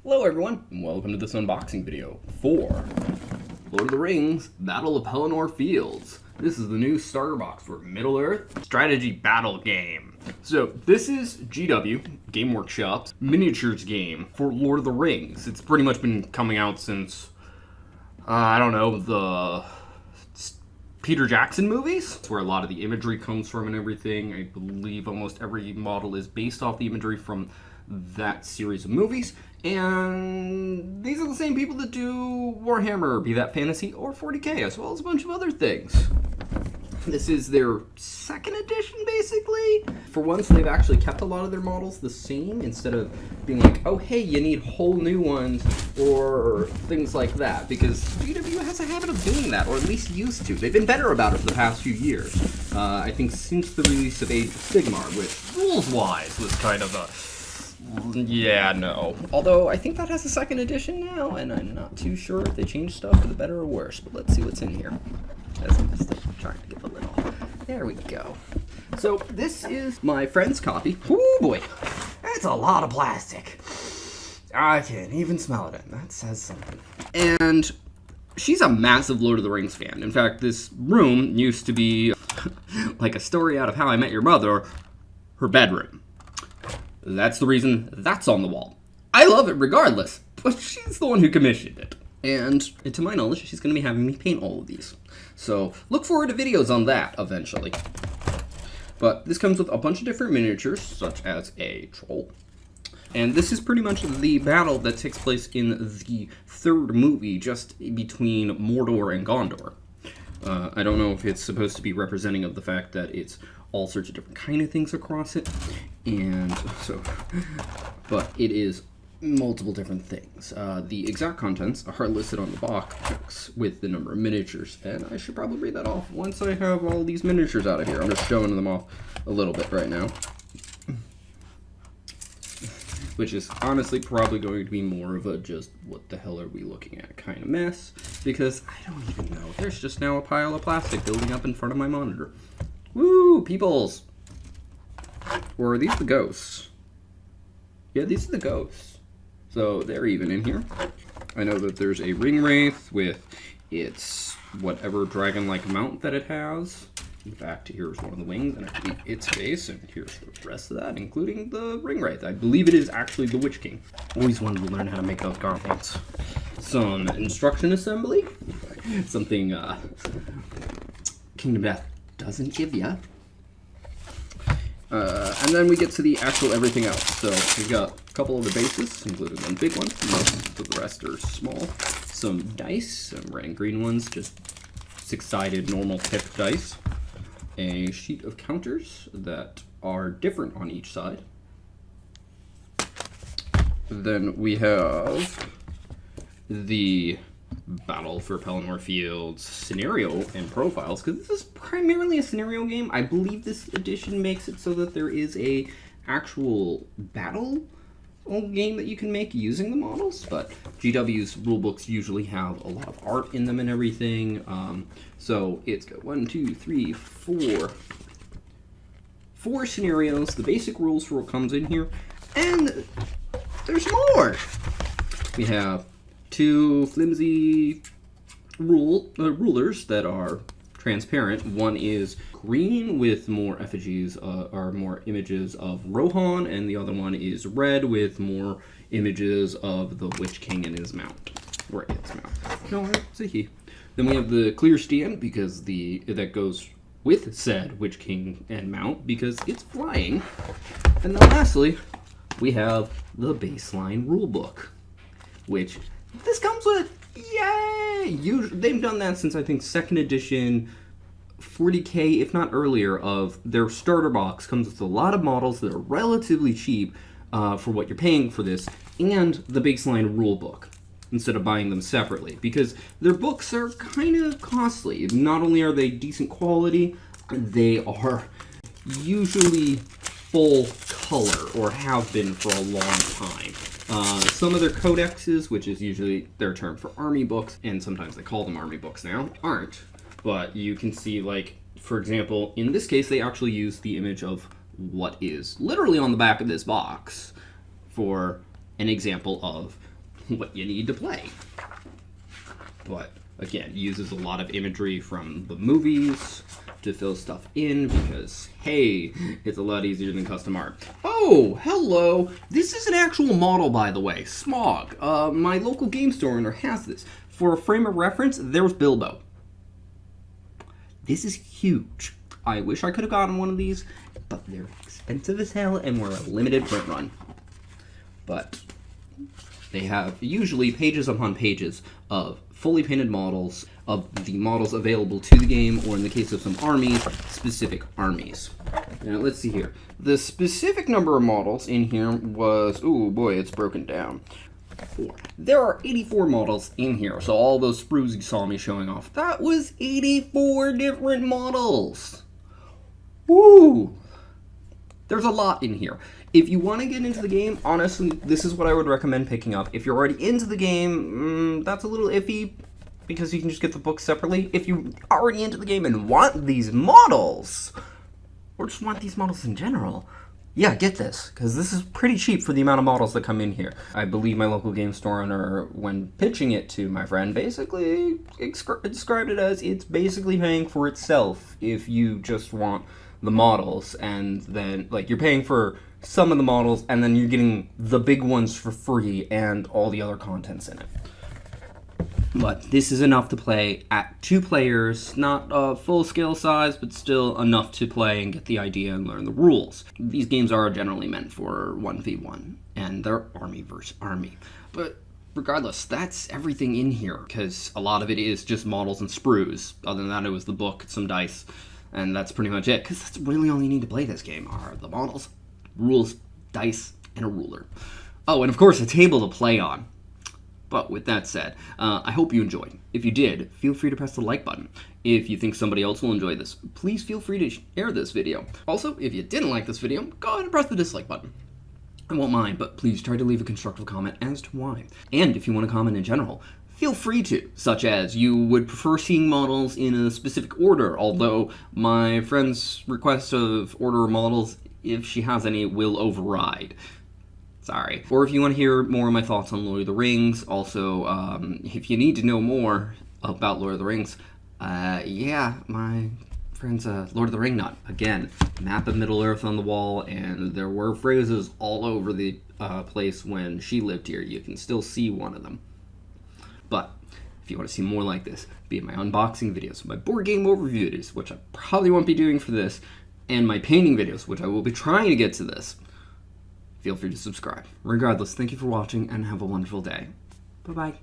Hello everyone, and welcome to this unboxing video for Lord of the Rings Battle of Pelennor Fields. This is the new starter box for Middle-earth strategy battle game. So this is GW, Game Workshop's miniatures game for Lord of the Rings. It's pretty much been coming out since, I don't know, the Peter Jackson movies. It's where a lot of the imagery comes from and everything. I believe almost every model is based off the imagery from that series of movies. And these are the same people that do Warhammer, be that fantasy or 40k, as well as a bunch of other things. This is their second edition, basically. For once, they've actually kept a lot of their models the same, instead of being like, oh, hey, you need whole new ones, or things like that, because GW has a habit of doing that, or at least used to. They've been better about it for the past few years. I think since the release of Age of Sigmar, which, rules-wise, was kind of a... yeah, no. Although, I think that has a second edition now, and I'm not too sure if they changed stuff for the better or worse, but let's see what's in here. As I'm just trying to get the lid off. There we go. So, this is my friend's copy. Oh boy, that's a lot of plastic. I can't even smell it, and that says something. And she's a massive Lord of the Rings fan. In fact, this room used to be like a story out of How I Met Your Mother, her bedroom. That's the reason that's on the wall. I love it regardless, but she's the one who commissioned it. And to my knowledge, she's going to be having me paint all of these. So look forward to videos on that eventually. But this comes with a bunch of different miniatures, such as a troll. And this is pretty much the battle that takes place in the third movie, just between Mordor and Gondor. I don't know if it's supposed to be representing of the fact that it's all sorts of different kind of things across it, and so, but it is multiple different things. The exact contents are listed on the box with the number of miniatures, and I should probably read that off once I have all these miniatures out of here. I'm just showing them off a little bit right now, which is honestly probably going to be more of a just what the hell are we looking at kind of mess, because I don't even know. There's just now a pile of plastic building up in front of my monitor. Woo, peoples! Or are these the ghosts? Yeah, these are the ghosts. So they're even in here. I know that there's a ring wraith with its whatever dragon-like mount that it has. In fact, here's one of the wings, and I believe its face, and here's the rest of that, including the ring wraith. I believe it is actually the Witch King. Always wanted to learn how to make those garments. Some instruction assembly. Something Kingdom Death doesn't give ya. And then we get to the actual everything else. So we've got a couple of the bases, including one big one. Most of the rest are small. Some dice, some red and green ones, just six-sided normal tipped dice. A sheet of counters that are different on each side. Then we have the Battle for Pelennor Fields scenario and profiles, because this is primarily a scenario game. I believe this edition makes it so that there is a actual battle game that you can make using the models, but GW's rulebooks usually have a lot of art in them and everything. So it's got 1, 2, 3, 4 scenarios, the basic rules for what comes in here, and there's more. We have 2 flimsy rulers that are transparent. One is green with more effigies or more images of Rohan, and the other one is red with more images of the Witch King and his mount, or its mount. No, it's a he. Then we have the clear stand, because that goes with said Witch King and mount because it's flying. And then lastly, we have the baseline rulebook, which this comes with. Yay! They've done that since, I think, 2nd edition, 40k, if not earlier, of their starter box. Comes with a lot of models that are relatively cheap for what you're paying for this, and the baseline rule book, instead of buying them separately, because their books are kind of costly. Not only are they decent quality, they are usually full color, or have been for a long time. Some of their codexes, which is usually their term for army books, and sometimes they call them army books now, aren't. But you can see, like, for example, in this case, they actually use the image of what is literally on the back of this box for an example of what you need to play. But again, uses a lot of imagery from the movies to fill stuff in because, hey, it's a lot easier than custom art. Oh, hello. This is an actual model, by the way. Smog. My local game store owner has this. For a frame of reference, there's Bilbo. This is huge. I wish I could have gotten one of these, but they're expensive as hell and we're a limited print run. But they have usually pages upon pages of fully painted models of the models available to the game, or in the case of some armies, specific armies. Now let's see here. The specific number of models in here was, oh boy, it's broken down. 4. There are 84 models in here, so all those sprues you saw me showing off, that was 84 different models. Woo! There's a lot in here. If you want to get into the game, honestly, this is what I would recommend picking up. If you're already into the game, that's a little iffy, because you can just get the books separately. If you're already into the game and want these models, or just want these models in general, yeah, get this, because this is pretty cheap for the amount of models that come in here. I believe my local game store owner, when pitching it to my friend, basically described it as it's basically paying for itself if you just want the models, and then, like, you're paying for some of the models, and then you're getting the big ones for free and all the other contents in it. But this is enough to play at 2 players, not full scale size, but still enough to play and get the idea and learn the rules. These games are generally meant for 1v1, and they're army versus army. But regardless, that's everything in here, because a lot of it is just models and sprues. Other than that, it was the book, some dice, and that's pretty much it, because that's really all you need to play this game are the models, rules, dice, and a ruler. Oh, and of course, a table to play on. But with that said, I hope you enjoyed. If you did, feel free to press the like button. If you think somebody else will enjoy this, please feel free to share this video. Also, if you didn't like this video, go ahead and press the dislike button. I won't mind, but please try to leave a constructive comment as to why. And if you want to comment in general, feel free to, such as you would prefer seeing models in a specific order, although my friend's request of order of models, if she has any, will override. Sorry. Or if you want to hear more of my thoughts on Lord of the Rings, also, if you need to know more about Lord of the Rings, yeah, my friend's a Lord of the Ring nut. Again, map of Middle-earth on the wall, and there were phrases all over the place when she lived here. You can still see one of them. But if you want to see more like this, be it my unboxing videos, my board game overview videos, which I probably won't be doing for this, and my painting videos, which I will be trying to get to this, feel free to subscribe. Regardless, thank you for watching and have a wonderful day. Bye-bye.